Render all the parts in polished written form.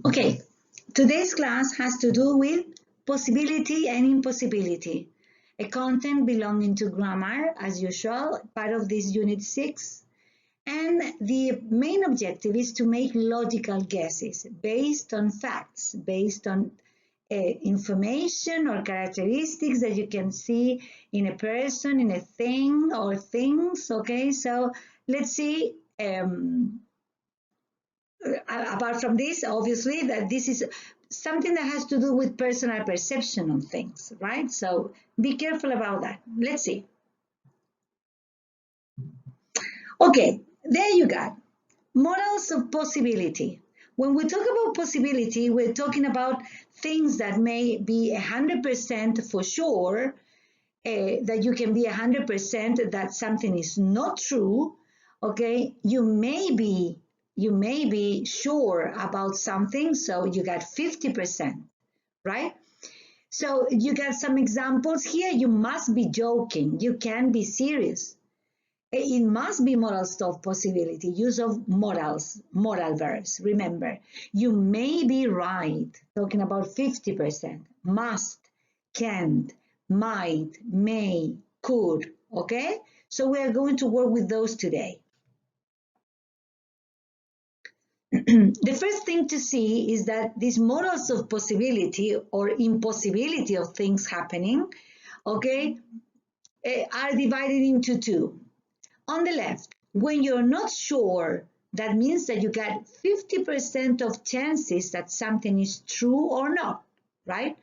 Okay, today's class has to do with possibility and impossibility, a content belonging to grammar, as usual, part of this unit 6. And the main objective is to make logical guesses based on facts, based on information or characteristics that you can see in a person, in a thing or things. Okay, so let's see. Apart from this, obviously, that this is something that has to do with personal perception on things, right? So be careful about that. Let's see. Okay, there you go. Models of possibility. When we talk about possibility, we're talking about things that may be 100% for sure, that you can be 100% that something is not true. Okay, you may be sure about something, so you got 50%, right? So you got some examples here. You must be joking, you can be serious. It must be modals of possibility, use of modals, modal verbs. Remember, you may be right, talking about 50%, must, can't, might, may, could, okay? So we are going to work with those today. The first thing to see is that these models of possibility or impossibility of things happening, okay, are divided into two. On the left, when you're not sure, that means that you got 50% of chances that something is true or not, right?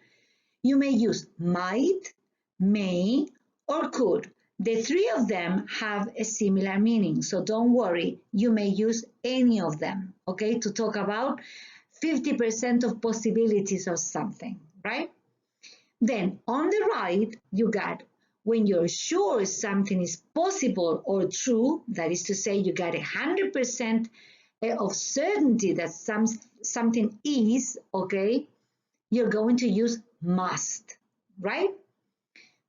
You may use might, may, or could. The three of them have a similar meaning, so don't worry, you may use any of them, okay, to talk about 50% of possibilities of something, right? Then on the right, you got when you're sure something is possible or true, that is to say you got 100% of certainty that something is, okay, you're going to use must, right?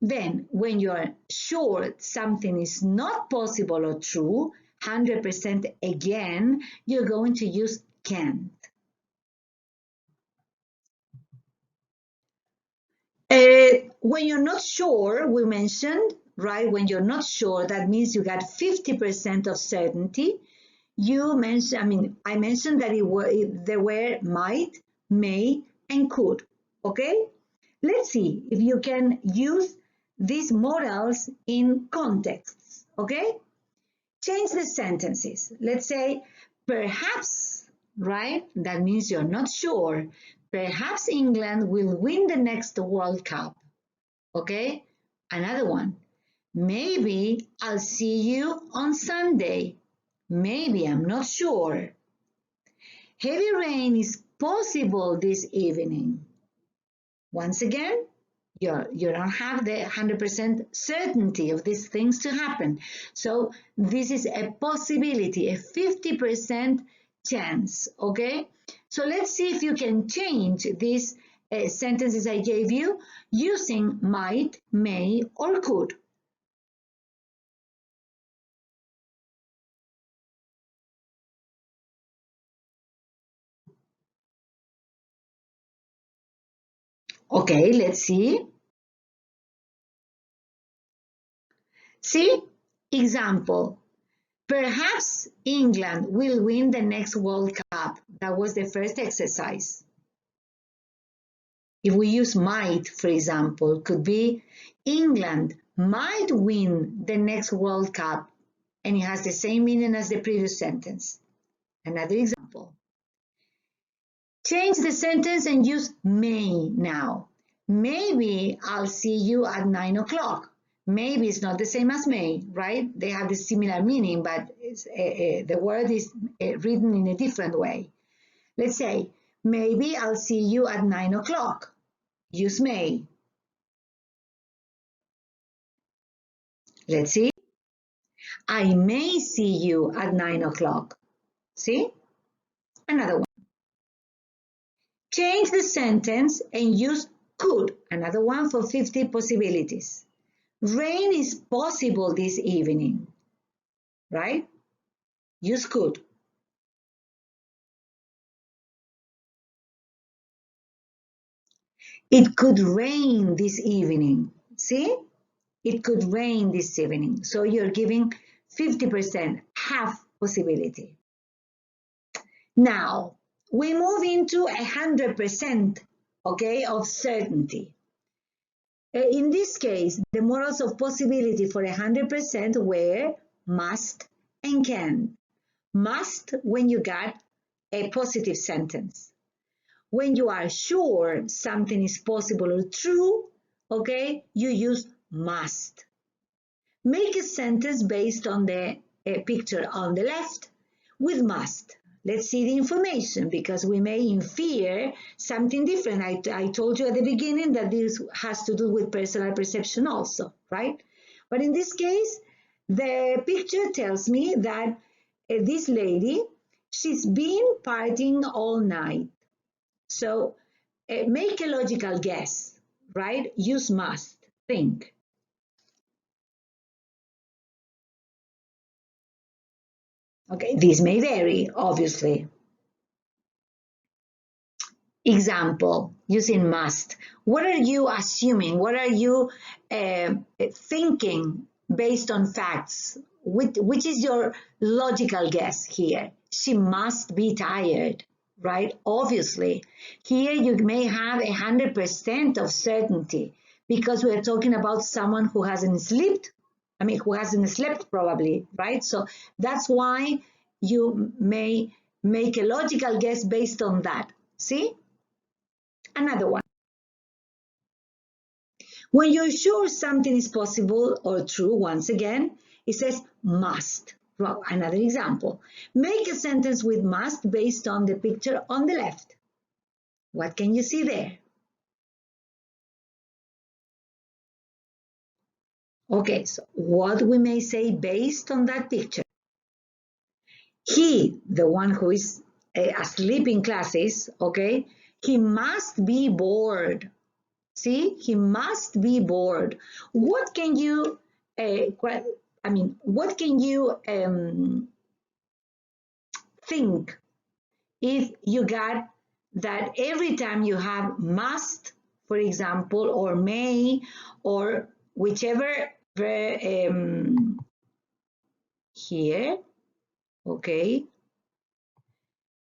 Then when you're sure something is not possible or true, 100% again, you're going to use can. When you're not sure, we mentioned, right? When you're not sure, that means you got 50% of certainty. I mentioned that there were might, may, and could, okay? Let's see if you can use these modals in contexts, okay? Change the sentences. Let's say, perhaps, right? That means you're not sure. Perhaps England will win the next World Cup. Okay? Another one. Maybe I'll see you on Sunday. Maybe, I'm not sure. Heavy rain is possible this evening. Once again, you don't have the 100% certainty of these things to happen. So this is a possibility, a 50% chance, okay? So let's see if you can change these sentences I gave you using might, may, or could. Okay, let's see. See, example. Perhaps England will win the next World Cup. That was the first exercise. If we use might, for example, could be England might win the next World Cup, and it has the same meaning as the previous sentence. Another example. Change the sentence and use may now. Maybe I'll see you at 9 o'clock. Maybe it's not the same as may, right? They have the similar meaning, but the word is written in a different way. Let's say, maybe I'll see you at 9 o'clock. Use may. Let's see. I may see you at 9 o'clock. See? Another one. Change the sentence and use could. Another one for 50 possibilities. Rain is possible this evening, right? Use could. It could rain this evening. See? It could rain this evening. So you're giving 50%, half possibility. Now, we move into 100%, okay, of certainty. In this case, the models of possibility for 100% were must and can. Must when you got a positive sentence. When you are sure something is possible or true, okay, you use must. Make a sentence based on the picture on the left with must. Let's see the information because we may infer something different. I told you at the beginning that this has to do with personal perception also, right? But in this case, the picture tells me that this lady, she's been partying all night. So make a logical guess, right? Use must, think. Okay, this may vary, obviously. Example, using must. What are you assuming? What are you thinking based on facts? Which is your logical guess here? She must be tired, right? Obviously. Here you may have 100% of certainty because we're talking about someone who hasn't slept. I mean, who hasn't slept probably, right? So that's why you may make a logical guess based on that. See? Another one. When you're sure something is possible or true, once again, it says must. Well, another example. Make a sentence with must based on the picture on the left. What can you see there? Okay, so what we may say based on that picture. He, the one who is asleep in classes, okay, he must be bored. See, he must be bored. What can you, what can you think if you got that every time you have must, for example, or may, or whichever here, okay,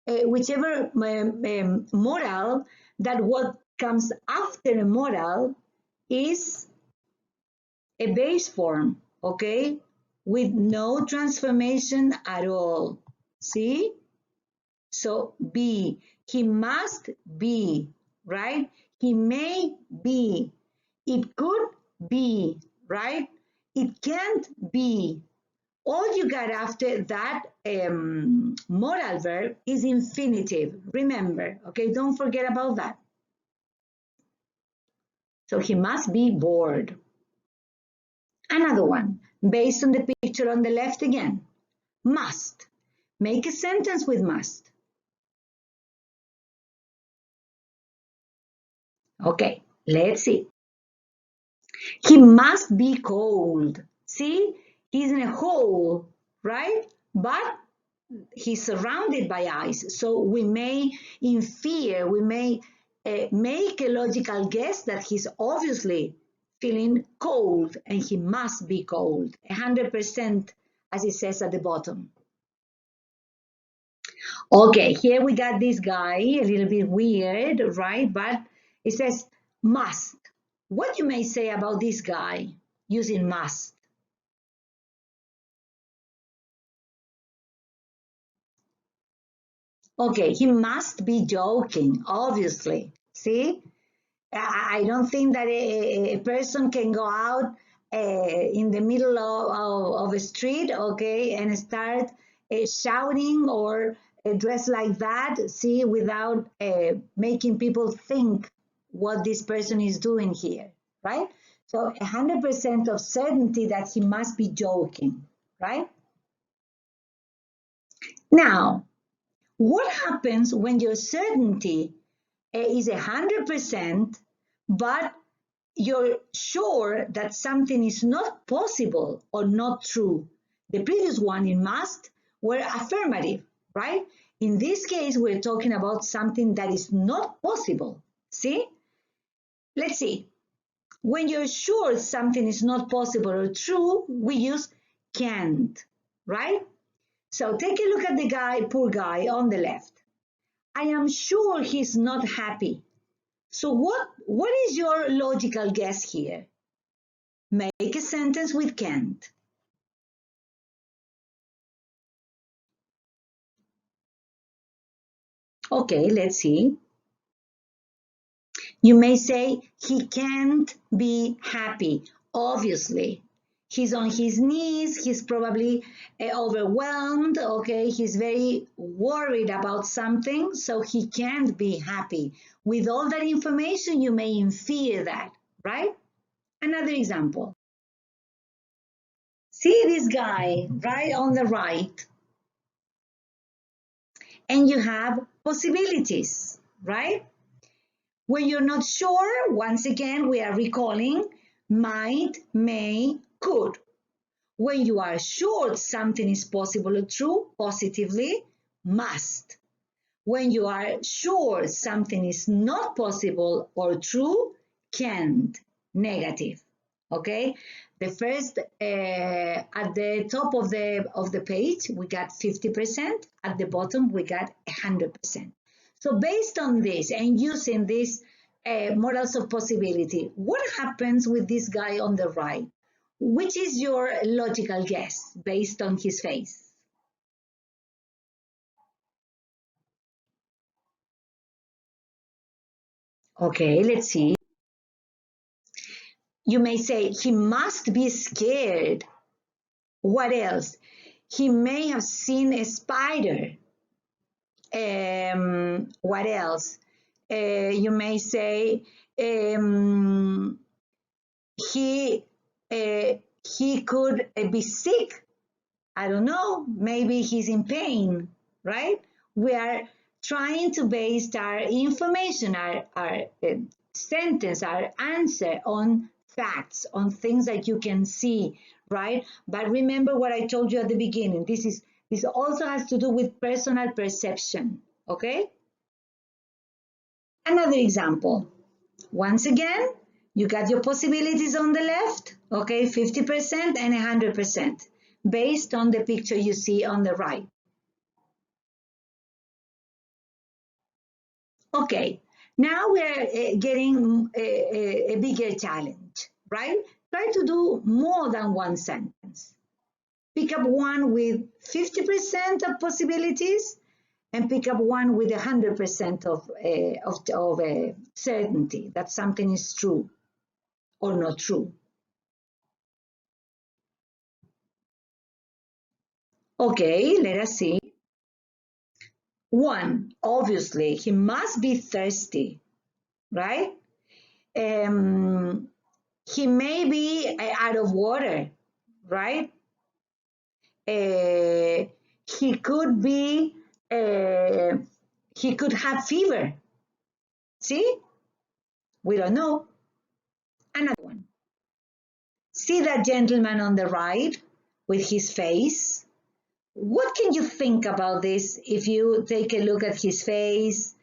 whichever modal, that what comes after a modal is a base form, okay, with no transformation at all. See? So be, he must be, right? He may be, it could be, right? It can't be. All you got after that modal verb is infinitive. Remember, okay? Don't forget about that. So he must be bored. Another one, based on the picture on the left again. Must. Make a sentence with must. Okay, let's see. He must be cold. See, he's in a hole, right? But he's surrounded by ice. So we may infer, we may make a logical guess that he's obviously feeling cold and he must be cold, 100% as it says at the bottom. Okay, here we got this guy, a little bit weird, right? But it says must. What you may say about this guy using must? Okay, he must be joking, obviously. See? I don't think that a person can go out in the middle of a street, okay, and start shouting or dress like that, see, without making people think what this person is doing here, right? So 100% of certainty that he must be joking, right? Now, what happens when your certainty is 100%, but you're sure that something is not possible or not true? The previous one in must were affirmative, right? In this case, we're talking about something that is not possible. See? Let's see. When you're sure something is not possible or true, we use can't, right? So take a look at the guy, poor guy on the left. I am sure he's not happy. So what is your logical guess here? Make a sentence with can't. Okay, let's see. You may say he can't be happy. Obviously, he's on his knees. He's probably overwhelmed. Okay, he's very worried about something, so he can't be happy. With all that information, you may infer that, right? Another example. See this guy right on the right, and you have possibilities, right? When you're not sure, once again, we are recalling might, may, could. When you are sure something is possible or true, positively, must. When you are sure something is not possible or true, can't, negative. Okay, the first at the top of the page we got 50%, at the bottom we got 100%. So based on this and using these models of possibility, what happens with this guy on the right? Which is your logical guess based on his face? Okay, let's see. You may say he must be scared. What else? He may have seen a spider. What else? You may say he could be sick. I don't know. Maybe he's in pain, right? We are trying to base our information, our sentence, our answer on facts, on things that you can see, right? But remember what I told you at the beginning. This also has to do with personal perception, okay? Another example. Once again, you got your possibilities on the left, okay, 50% and 100%, based on the picture you see on the right. Okay, now we're getting a bigger challenge, right? Try to do more than one sentence. Pick up one with 50% of possibilities and pick up one with 100% of certainty that something is true or not true. Okay, let us see. One, obviously, he must be thirsty, right? He may be out of water, right? He could be, he could have fever. See? We don't know. Another one. See that gentleman on the right with his face? What can you think about this if you take a look at his face?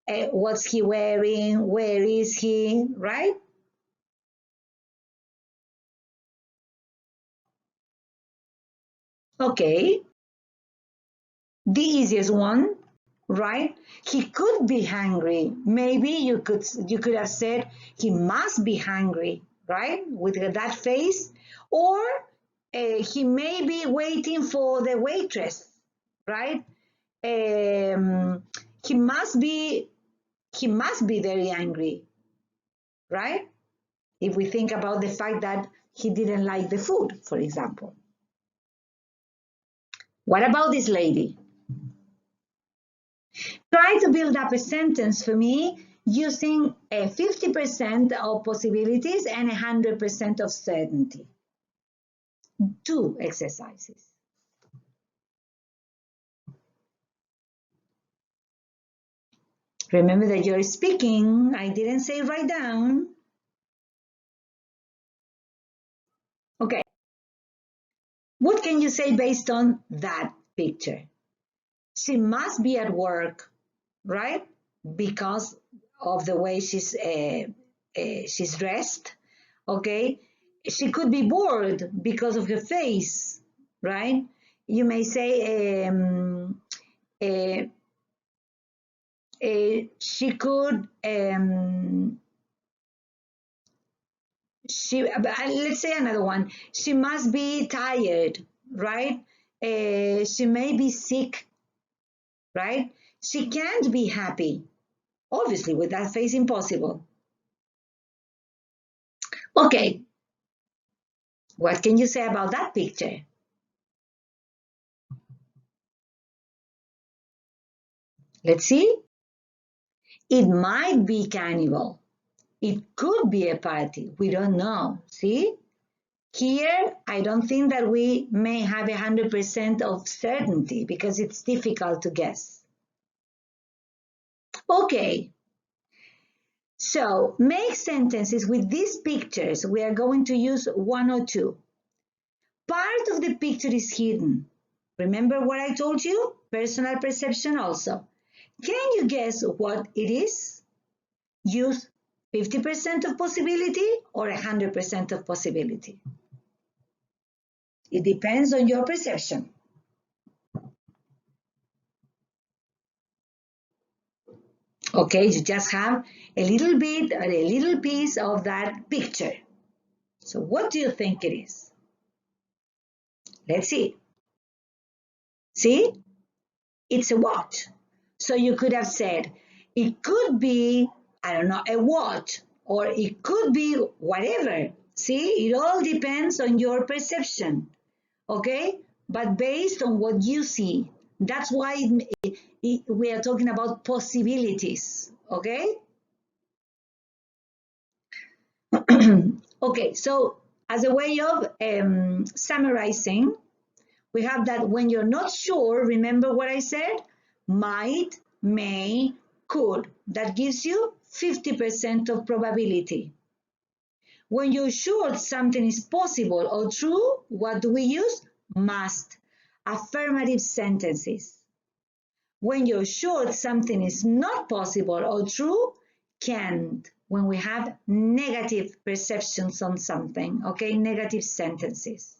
What's he wearing? Where is he? Right? Okay. The easiest one, right? He could be hungry. Maybe you could have said he must be hungry, right? With that face, or he may be waiting for the waitress, right? He must be very angry, right? If we think about the fact that he didn't like the food, for example. What about this lady? Try to build up a sentence for me using a 50% of possibilities and 100% of certainty. 2 exercises. Remember that you're speaking. I didn't say write down. Okay. What can you say based on that picture? She must be at work, right? Because of the way she's she's dressed, okay? She could be bored because of her face, right? You may say she could let's say another one. She must be tired, right? She may be sick, right? She can't be happy. Obviously, with that face, impossible. Okay, what can you say about that picture? Let's see. It might be carnival. It could be a party. We don't know. See? Here, I don't think that we may have 100% of certainty because it's difficult to guess. Okay, so make sentences with these pictures. We are going to use one or two. Part of the picture is hidden. Remember what I told you? Personal perception also. Can you guess what it is? Use 50% of possibility or 100% of possibility. It depends on your perception. Okay, you just have a little bit or a little piece of that picture. So what do you think it is? Let's see. See? It's a watch. So you could have said, it could be, I don't know, a watch, or it could be whatever. See, it all depends on your perception, okay? But based on what you see, that's why we are talking about possibilities, okay? Okay, so as a way of summarizing, we have that when you're not sure, remember what I said? Might, may, could. That gives you 50% of probability. When you're sure something is possible or true, what do we use? Must. Affirmative sentences. When you're sure something is not possible or true, can't. When we have negative perceptions on something, okay, negative sentences.